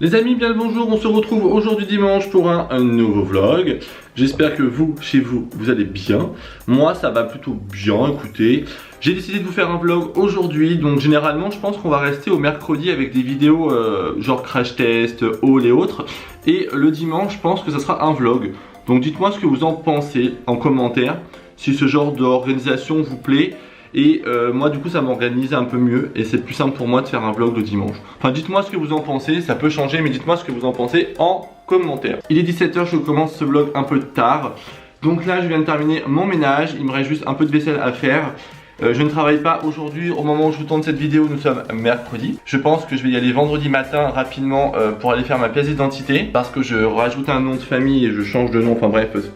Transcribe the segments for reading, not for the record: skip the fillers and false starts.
Les amis, bien le bonjour, on se retrouve aujourd'hui dimanche pour un nouveau vlog. J'espère que vous, chez vous, vous allez bien. Moi, ça va plutôt bien, écoutez. J'ai décidé de vous faire un vlog aujourd'hui, donc généralement, je pense qu'on va rester au mercredi avec des vidéos genre crash test, haul et autres. Et le dimanche, je pense que ça sera un vlog. Donc dites-moi ce que vous en pensez en commentaire, si ce genre d'organisation vous plaît. Et moi du coup ça m'organise un peu mieux et c'est plus simple pour moi de faire un vlog le dimanche. Enfin dites-moi ce que vous en pensez, ça peut changer mais dites-moi ce que vous en pensez en commentaire. Il est 17 h, je commence ce vlog un peu tard. Donc là je viens de terminer mon ménage, il me reste juste un peu de vaisselle à faire. Je ne travaille pas aujourd'hui, au moment où je vous tourne cette vidéo nous sommes mercredi. Je pense que je vais y aller vendredi matin rapidement pour aller faire ma pièce d'identité. Parce que je rajoute un nom de famille et je change de nom, enfin bref c'est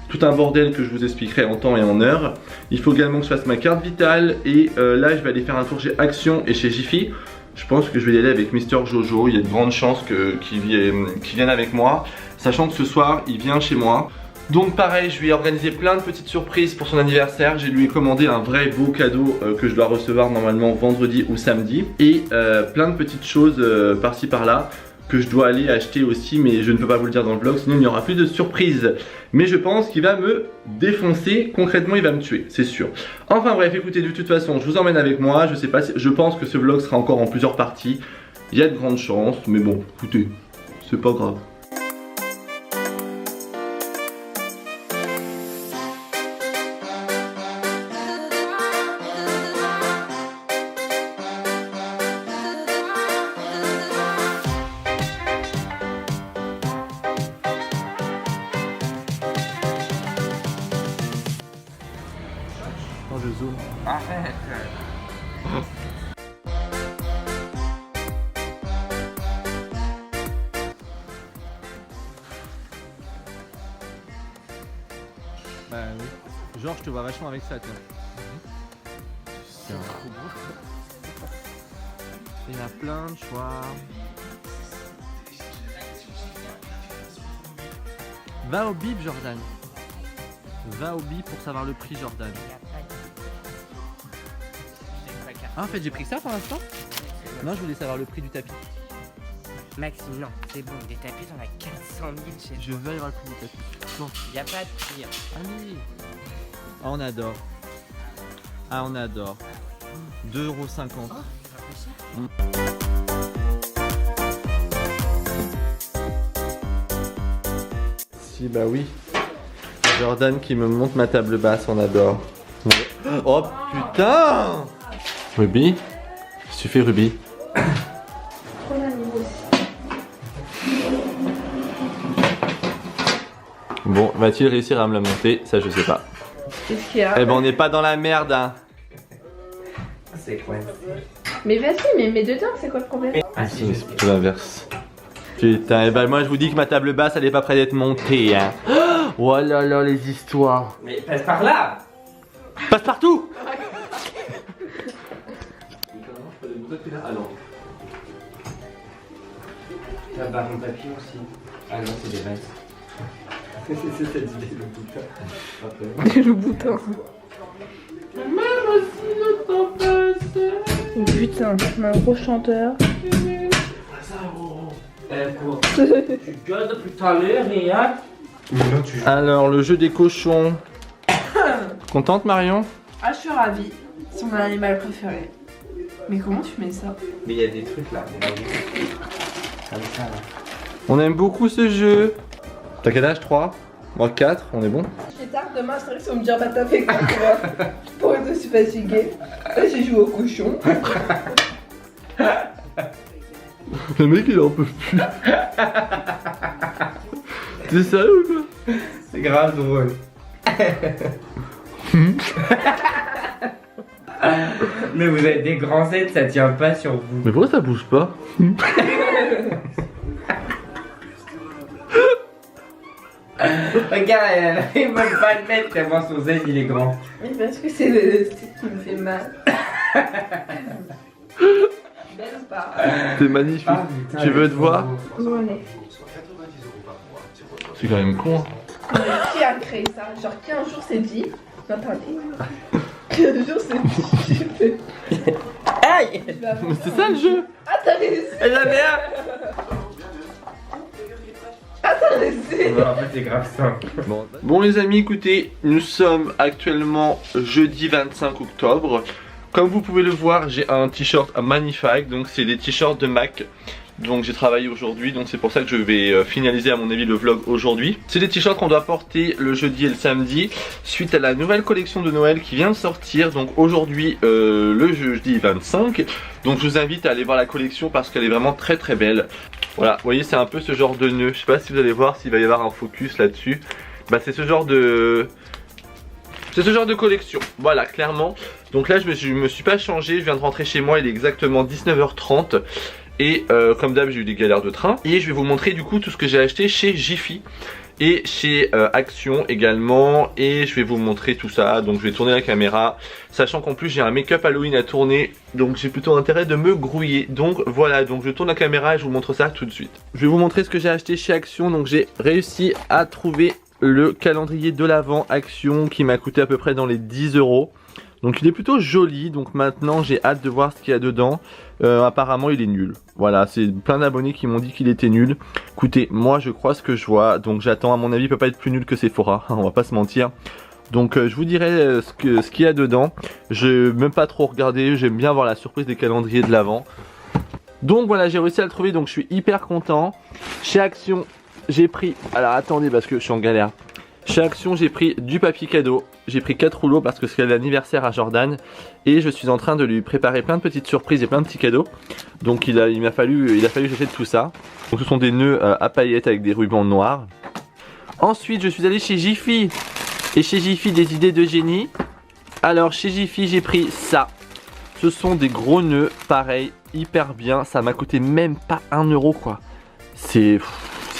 tout un bordel que je vous expliquerai en temps et en heure. Il faut également que je fasse ma carte vitale. Et là je vais aller faire un tour chez Action et chez Jiffy. Je pense que je vais y aller avec Mister Jojo. Il y a de grandes chances qu'il vienne avec moi, sachant que ce soir il vient chez moi. Donc pareil, je lui ai organisé plein de petites surprises pour son anniversaire. Je lui ai commandé un vrai beau cadeau que je dois recevoir normalement vendredi ou samedi. Et plein de petites choses par-ci par-là que je dois aller acheter aussi, mais je ne peux pas vous le dire dans le vlog, sinon il n'y aura plus de surprise. Mais je pense qu'il va me défoncer, concrètement il va me tuer, c'est sûr. Enfin bref, écoutez, de toute façon, je vous emmène avec moi, je pense que ce vlog sera encore en plusieurs parties. Il y a de grandes chances, mais bon, écoutez, c'est pas grave. Je zoome. Arrête. Bah oui. Genre je te vois vachement avec ça tiens. C'est trop beau. Il y en a plein de choix. Va au bip Jordan. Va au bip pour savoir le prix Jordan. Ah en fait j'ai pris ça pour l'instant. Non je voulais savoir le prix du tapis. Maxime, non, c'est bon, des tapis, on a 400 000 chez Je veux avoir le prix du tapis. Non. Il n'y a pas de prix. Allez. Ah on adore. Ah on adore. 2,50 €. Si bah oui. Jordan qui me monte ma table basse, on adore. Oh putain! Ruby? Qu'est-ce que tu fais Ruby? Bon, va-t-il réussir à me la monter? Ça je sais pas. Qu'est-ce qu'il y a? Eh ben on n'est pas dans la merde hein. C'est quoi? Mais vas-y, mais mets dedans, c'est quoi le problème? Ah si, c'est plutôt l'inverse. Putain, et ben moi je vous dis que ma table basse elle est pas prête d'être montée hein. Oh là là les histoires. Mais passe par là! Passe partout. Ah non. La barre en papier aussi. Ah non, c'est des bases. C'est cette idée, le bouton. Le bouton. Même aussi le temps passe. Putain, un gros chanteur. Tu gueules depuis tout à l'heure et hein? Alors le jeu des cochons. Contente Marion? Ah, je suis ravie. C'est mon animal préféré. Mais comment tu mets ça? Mais il y a des trucs là. Comme ça là. On aime beaucoup ce jeu. T'as quel âge? 3? Moi 4, on est bon? J'ai tard demain, c'est vrai que ça va me dire bah t'as fait quoi toi? Pour être aussi fatiguée. Là j'ai joué au cochon. Le mec il en peut plus. T'es sérieux ou quoi? C'est grave drôle. Mais vous avez des grands aides, ça tient pas sur vous. Mais pourquoi ça bouge pas? Regarde, elle arrive même pas à le mettre tellement son Z il est grand. Oui, parce que c'est le stick qui me fait mal. Belle ou pas? T'es magnifique. Ah, putain, tu veux te voir? Ouais. C'est quand même con. Qui a créé ça? Genre qui un jour s'est dit. Non, attendez. Qui un jour s'est dit. Aïe! Mais c'est ça le jeu. Ah, t'as réussi! Elle la merde! Intéressé. Ouais, en fait, c'est grave simple. Bon les amis, écoutez, nous sommes actuellement jeudi 25 octobre. Comme vous pouvez le voir, j'ai un t-shirt magnifique, donc c'est des t-shirts de Mac. Donc j'ai travaillé aujourd'hui, donc c'est pour ça que je vais finaliser à mon avis le vlog aujourd'hui. C'est des t-shirts qu'on doit porter le jeudi et le samedi suite à la nouvelle collection de Noël qui vient de sortir. Donc aujourd'hui le jeudi 25. Donc je vous invite à aller voir la collection parce qu'elle est vraiment très très belle. Voilà, vous voyez c'est un peu ce genre de nœud. Je sais pas si vous allez voir s'il va y avoir un focus là-dessus. Bah c'est ce genre de... C'est ce genre de collection, voilà, clairement. Donc là, je me suis pas changé, je viens de rentrer chez moi, il est exactement 19h30. Et comme d'hab, j'ai eu des galères de train. Et je vais vous montrer du coup tout ce que j'ai acheté chez Jiffy et chez Action également. Et je vais vous montrer tout ça, donc je vais tourner la caméra. Sachant qu'en plus, j'ai un make-up Halloween à tourner, donc j'ai plutôt intérêt de me grouiller. Donc voilà, donc je tourne la caméra et je vous montre ça tout de suite. Je vais vous montrer ce que j'ai acheté chez Action. Donc j'ai réussi à trouver le calendrier de l'Avent Action qui m'a coûté à peu près dans les 10 €. Donc il est plutôt joli, donc maintenant j'ai hâte de voir ce qu'il y a dedans. Apparemment il est nul. Voilà, c'est plein d'abonnés qui m'ont dit qu'il était nul. Écoutez, moi je crois ce que je vois, donc j'attends, à mon avis il peut pas être plus nul que Sephora, on va pas se mentir. Donc je vous dirai ce qu'il y a dedans. Je n'ai même pas trop regardé, j'aime bien voir la surprise des calendriers de l'Avent. Donc voilà, j'ai réussi à le trouver, donc je suis hyper content. Chez Action, j'ai pris, alors attendez parce que je suis en galère. Chez Action, j'ai pris du papier cadeau. J'ai pris 4 rouleaux parce que c'est l'anniversaire à Jordan. Et je suis en train de lui préparer plein de petites surprises et plein de petits cadeaux. Donc il a fallu que j'achète tout ça. Donc ce sont des nœuds à paillettes avec des rubans noirs. Ensuite, je suis allé chez Jiffy. Et chez Jiffy, des idées de génie. Alors chez Jiffy, j'ai pris ça. Ce sont des gros nœuds, pareil, hyper bien. Ça m'a coûté même pas 1 € quoi. C'est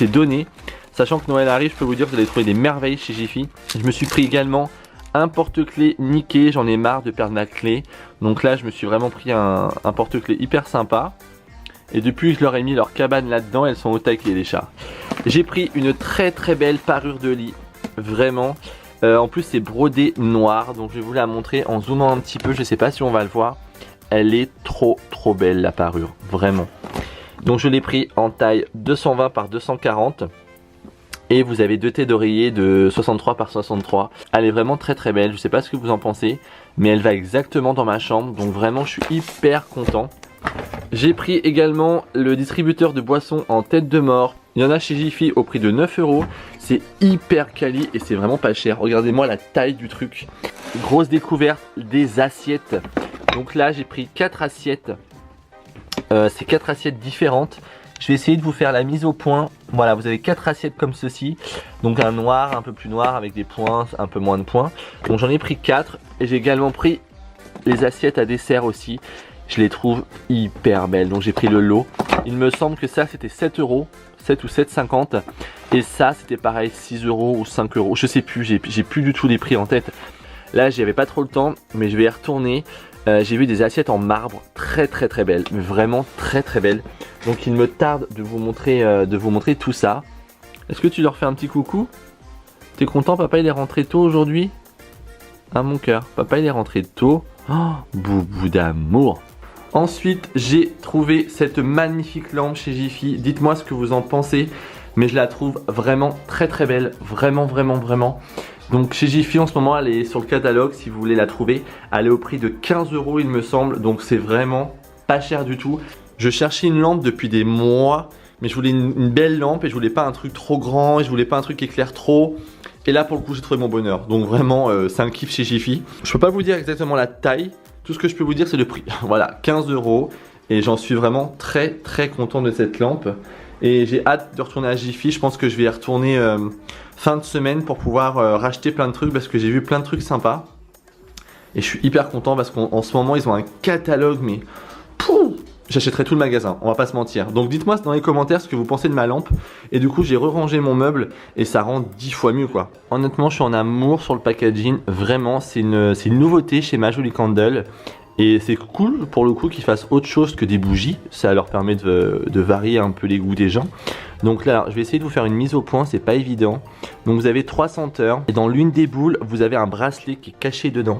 donné. Sachant que Noël arrive, je peux vous dire que vous allez trouver des merveilles chez Jiffy. Je me suis pris également un porte-clés Mickey, j'en ai marre de perdre ma clé. Donc là, je me suis vraiment pris un porte-clés hyper sympa. Et depuis que je leur ai mis leur cabane là-dedans, elles sont au taquet les chats. J'ai pris une très très belle parure de lit, vraiment. En plus, c'est brodé noir, donc je vais vous la montrer en zoomant un petit peu. Je sais pas si on va le voir. Elle est trop belle la parure, vraiment. Donc je l'ai pris en taille 220 par 240. Et vous avez deux têtes d'oreiller de 63 par 63. Elle est vraiment très très belle, je sais pas ce que vous en pensez, mais elle va exactement dans ma chambre, donc vraiment je suis hyper content. J'ai pris également le distributeur de boissons en tête de mort. Il y en a chez Jiffy au prix de 9 €. C'est hyper quali et c'est vraiment pas cher. Regardez-moi la taille du truc. Grosse découverte des assiettes. Donc là j'ai pris 4 assiettes. C'est 4 assiettes différentes. Je vais essayer de vous faire la mise au point. Voilà, vous avez 4 assiettes comme ceci. Donc un noir, un peu plus noir avec des points, un peu moins de points. Donc j'en ai pris 4. Et j'ai également pris les assiettes à dessert aussi. Je les trouve hyper belles. Donc j'ai pris le lot. Il me semble que ça c'était 7 €. 7 ou 7,50. Et ça c'était pareil 6 € ou 5 €. Je sais plus, j'ai plus du tout les prix en tête. Là j'y avais pas trop le temps. Mais je vais y retourner. J'ai vu des assiettes en marbre très belles, mais vraiment très belles. Donc il me tarde de vous montrer tout ça. Est-ce que tu leur fais un petit coucou? T'es content, papa il est rentré tôt aujourd'hui? Ah mon cœur, papa il est rentré tôt. Oh, boubou d'amour. Ensuite j'ai trouvé cette magnifique lampe chez Jiffy. Dites-moi ce que vous en pensez, mais je la trouve vraiment très belle, vraiment. Donc chez Jiffy en ce moment elle est sur le catalogue si vous voulez la trouver. Elle est au prix de 15 € il me semble, donc c'est vraiment pas cher du tout. Je cherchais une lampe depuis des mois, mais je voulais une belle lampe et je voulais pas un truc trop grand et je voulais pas un truc qui éclaire trop. Et là pour le coup j'ai trouvé mon bonheur, donc vraiment c'est un kiff chez Jiffy. Je peux pas vous dire exactement la taille, tout ce que je peux vous dire c'est le prix. Voilà, 15 € et j'en suis vraiment très content de cette lampe. Et j'ai hâte de retourner à Jiffy, je pense que je vais y retourner fin de semaine pour pouvoir racheter plein de trucs parce que j'ai vu plein de trucs sympas. Et je suis hyper content parce qu'en ce moment ils ont un catalogue mais j'achèterai tout le magasin, on va pas se mentir. Donc dites-moi dans les commentaires ce que vous pensez de ma lampe. Et du coup j'ai re-rangé mon meuble et ça rend 10 fois mieux quoi. Honnêtement je suis en amour sur le packaging, vraiment c'est une nouveauté chez Majoli Candle. Et c'est cool pour le coup qu'ils fassent autre chose que des bougies. Ça leur permet de varier un peu les goûts des gens. Donc là je vais essayer de vous faire une mise au point, c'est pas évident. Donc vous avez 3 senteurs. Et dans l'une des boules vous avez un bracelet qui est caché dedans.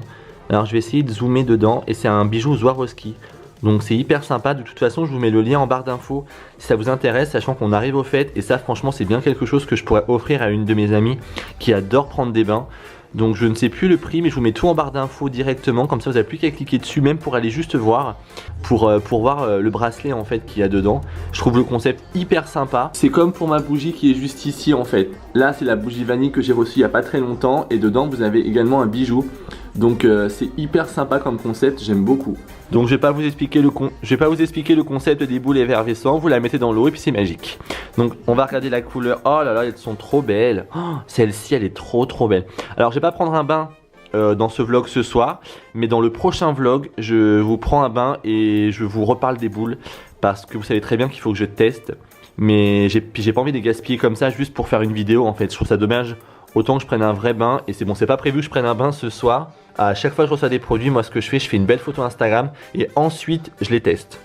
Alors je vais essayer de zoomer dedans. Et c'est un bijou Swarovski. Donc c'est hyper sympa, de toute façon je vous mets le lien en barre d'infos si ça vous intéresse, sachant qu'on arrive aux fêtes et ça franchement c'est bien quelque chose que je pourrais offrir à une de mes amies qui adore prendre des bains. Donc je ne sais plus le prix mais je vous mets tout en barre d'infos directement, comme ça vous n'avez plus qu'à cliquer dessus même pour aller juste voir, pour voir le bracelet en fait qu'il y a dedans. Je trouve le concept hyper sympa. C'est comme pour ma bougie qui est juste ici en fait. Là c'est la bougie vanille que j'ai reçue il n'y a pas très longtemps et dedans vous avez également un bijou. Donc c'est hyper sympa comme concept, j'aime beaucoup. Donc je vais pas vous expliquer le concept des boules effervescentes, vous la mettez dans l'eau et puis c'est magique. Donc on va regarder la couleur. Oh là là, elles sont trop belles. Oh, celle-ci elle est trop belle. Alors je vais pas prendre un bain dans ce vlog ce soir, mais dans le prochain vlog je vous prends un bain et je vous reparle des boules parce que vous savez très bien qu'il faut que je teste. Mais j'ai pas envie de les gaspiller comme ça juste pour faire une vidéo en fait. Je trouve ça dommage. Autant que je prenne un vrai bain et c'est bon, c'est pas prévu que je prenne un bain ce soir. À chaque fois que je reçois des produits, moi ce que je fais une belle photo Instagram et ensuite je les teste.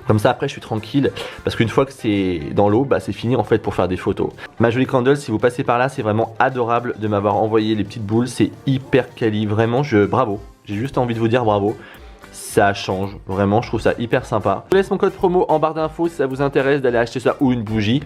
Comme ça après je suis tranquille parce qu'une fois que c'est dans l'eau, bah c'est fini en fait pour faire des photos. Ma jolie Candle, si vous passez par là, c'est vraiment adorable de m'avoir envoyé les petites boules, c'est hyper quali, vraiment bravo. J'ai juste envie de vous dire bravo. Ça change, vraiment, je trouve ça hyper sympa. Je vous laisse mon code promo en barre d'infos si ça vous intéresse d'aller acheter ça ou une bougie.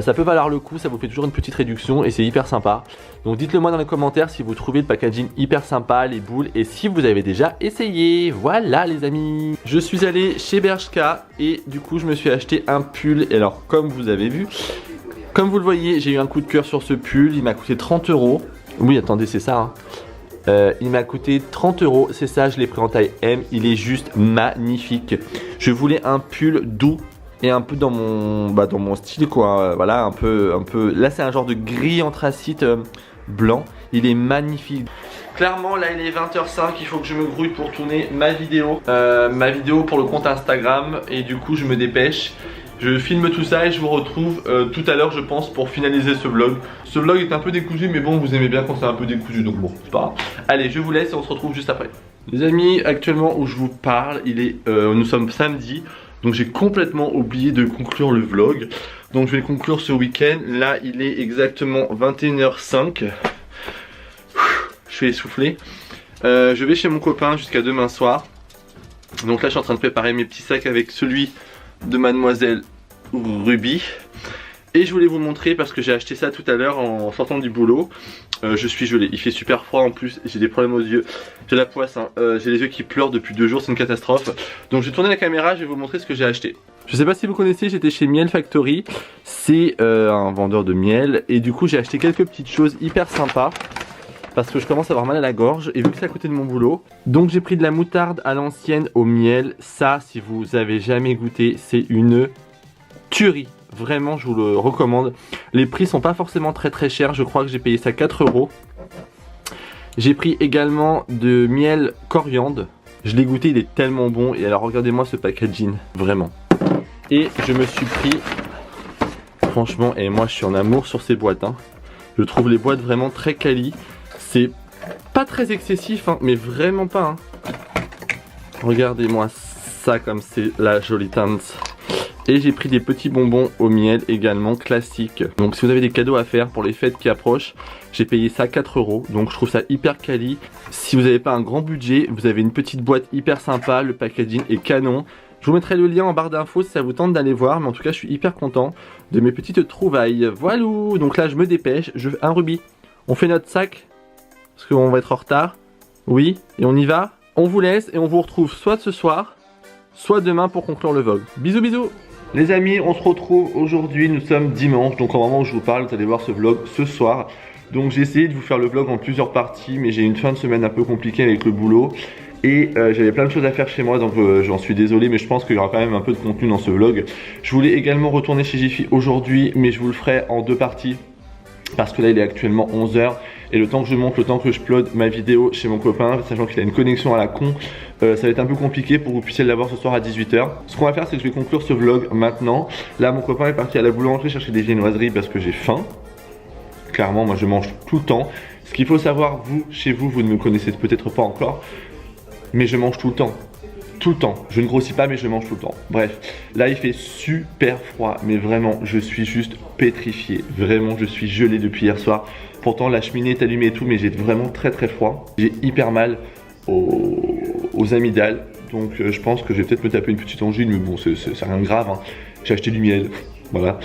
Ça peut valoir le coup, ça vous fait toujours une petite réduction et c'est hyper sympa. Donc dites-le moi dans les commentaires si vous trouvez le packaging hyper sympa, les boules et si vous avez déjà essayé. Voilà les amis. Je suis allé chez Bershka et du coup je me suis acheté un pull. Et alors comme vous avez vu, comme vous le voyez, j'ai eu un coup de cœur sur ce pull, il m'a coûté 30 €. Oui attendez c'est ça hein. Il m'a coûté 30 €, c'est ça, je l'ai pris en taille M, il est juste magnifique. Je voulais un pull doux et un peu dans mon style quoi, voilà un peu, là c'est un genre de gris anthracite blanc, il est magnifique. Clairement là il est 20h05, il faut que je me grouille pour tourner ma vidéo pour le compte Instagram et du coup je me dépêche. Je filme tout ça et je vous retrouve tout à l'heure je pense pour finaliser ce vlog. Ce vlog est un peu décousu mais bon vous aimez bien quand c'est un peu décousu donc bon c'est pas grave. Allez je vous laisse et on se retrouve juste après. Les amis, actuellement où je vous parle, nous sommes samedi. Donc j'ai complètement oublié de conclure le vlog. Donc je vais le conclure ce week-end. Là il est exactement 21h05. Je suis essoufflé. Je vais chez mon copain jusqu'à demain soir. Donc là je suis en train de préparer mes petits sacs avec celui de Mademoiselle Ruby. Et je voulais vous montrer parce que j'ai acheté ça tout à l'heure en sortant du boulot. Je suis gelé, il fait super froid en plus, j'ai des problèmes aux yeux, j'ai la poisse, hein. J'ai les yeux qui pleurent depuis 2 jours, c'est une catastrophe. Donc je vais tourner la caméra, je vais vous montrer ce que j'ai acheté. Je sais pas si vous connaissez, j'étais chez Miel Factory, c'est un vendeur de miel. Et du coup j'ai acheté quelques petites choses hyper sympas parce que je commence à avoir mal à la gorge et vu que c'est à côté de mon boulot. Donc j'ai pris de la moutarde à l'ancienne au miel. Ça si vous avez jamais goûté, c'est une tuerie. Vraiment je vous le recommande. Les prix sont pas forcément très chers, je crois que j'ai payé ça 4 €. J'ai pris également de miel coriandre. Je l'ai goûté, il est tellement bon. Et alors regardez-moi ce packaging, vraiment. Et je me suis pris, franchement, et moi je suis en amour sur ces boîtes hein. Je trouve les boîtes vraiment très quali. C'est pas très excessif hein, mais vraiment pas hein. Regardez-moi ça comme c'est la jolie teinte. Et j'ai pris des petits bonbons au miel également classiques. Donc si vous avez des cadeaux à faire pour les fêtes qui approchent, j'ai payé ça 4 €. Donc je trouve ça hyper quali. Si vous n'avez pas un grand budget, vous avez une petite boîte hyper sympa. Le packaging est canon. Je vous mettrai le lien en barre d'infos si ça vous tente d'aller voir. Mais en tout cas je suis hyper content de mes petites trouvailles. Voilà. Donc là je me dépêche. Un Ruby. On fait notre sac parce qu'on va être en retard. Oui. Et on y va. On vous laisse et on vous retrouve soit ce soir, soit demain pour conclure le vlog. Bisous bisous. Les amis, on se retrouve aujourd'hui, nous sommes dimanche, donc au moment où je vous parle, vous allez voir ce vlog ce soir. Donc j'ai essayé de vous faire le vlog en plusieurs parties, mais j'ai une fin de semaine un peu compliquée avec le boulot. Et j'avais plein de choses à faire chez moi, donc j'en suis désolé, mais je pense qu'il y aura quand même un peu de contenu dans ce vlog. Je voulais également retourner chez Jiffy aujourd'hui, mais je vous le ferai en 2 parties. Parce que là il est actuellement 11 h et le temps que je monte, le temps que je upload ma vidéo chez mon copain, sachant qu'il a une connexion à la con, ça va être un peu compliqué pour que vous puissiez l'avoir ce soir à 18 h. Ce qu'on va faire c'est que je vais conclure ce vlog maintenant. Là mon copain est parti à la boulangerie chercher des viennoiseries parce que j'ai faim. Clairement moi je mange tout le temps. Ce qu'il faut savoir, vous, chez vous, vous ne me connaissez peut-être pas encore, mais je mange tout le temps. Tout le temps, je ne grossis pas mais je mange tout le temps. Bref, là il fait super froid, mais vraiment je suis juste pétrifié. Vraiment je suis gelé depuis hier soir. Pourtant la cheminée est allumée et tout, mais j'ai vraiment très froid. J'ai hyper mal aux amygdales, Donc je pense que je vais peut-être me taper une petite angine, mais bon, c'est rien de grave, hein. J'ai acheté du miel, voilà.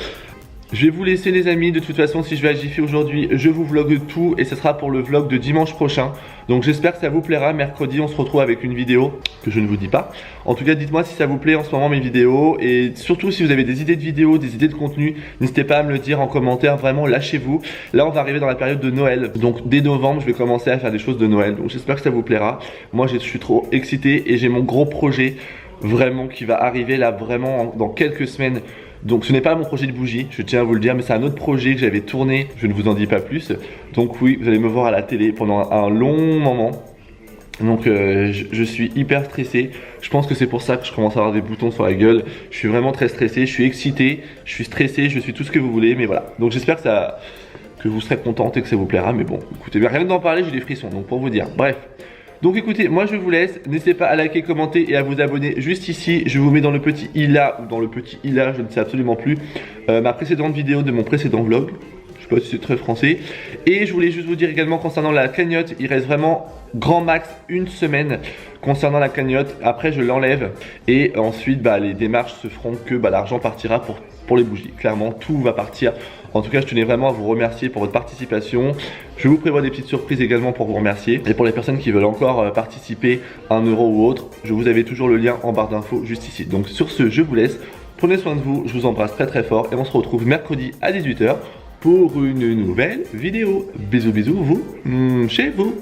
Je vais vous laisser les amis, de toute façon si je vais à Jiffy aujourd'hui, je vous vlogue tout et ce sera pour le vlog de dimanche prochain. Donc j'espère que ça vous plaira, mercredi on se retrouve avec une vidéo que je ne vous dis pas. En tout cas dites-moi si ça vous plaît en ce moment mes vidéos et surtout si vous avez des idées de vidéos, des idées de contenu, n'hésitez pas à me le dire en commentaire, vraiment lâchez-vous. Là on va arriver dans la période de Noël, donc dès novembre je vais commencer à faire des choses de Noël, donc j'espère que ça vous plaira. Moi je suis trop excité et j'ai mon gros projet vraiment qui va arriver là vraiment dans quelques semaines. Donc ce n'est pas mon projet de bougie, je tiens à vous le dire, mais c'est un autre projet que j'avais tourné, je ne vous en dis pas plus. Donc oui, vous allez me voir à la télé pendant un long moment. Donc je suis hyper stressé, je pense que c'est pour ça que je commence à avoir des boutons sur la gueule. Je suis vraiment très stressé, je suis excité, je suis stressé, je suis tout ce que vous voulez, mais voilà. Donc j'espère que vous serez contente et que ça vous plaira, mais bon, écoutez, rien que d'en parler, j'ai des frissons, donc pour vous dire, bref. Donc écoutez, moi je vous laisse, n'hésitez pas à liker, commenter et à vous abonner juste ici. Je vous mets dans le petit i là, ou dans le petit i là, je ne sais absolument plus, ma précédente vidéo de mon précédent vlog. Je sais pas si c'est très français. Et je voulais juste vous dire également concernant la cagnotte, il reste vraiment grand max une semaine concernant la cagnotte. Après je l'enlève et ensuite les démarches se feront que l'argent partira pour les bougies. Clairement tout va partir. En tout cas je tenais vraiment à vous remercier pour votre participation. Je vous prévois des petites surprises également pour vous remercier. Et pour les personnes qui veulent encore participer, 1 euro ou autre, je vous avais toujours le lien en barre d'infos juste ici. Donc sur ce je vous laisse, prenez soin de vous, je vous embrasse très très fort et on se retrouve mercredi à 18 h pour une nouvelle vidéo. Bisous bisous vous, chez vous.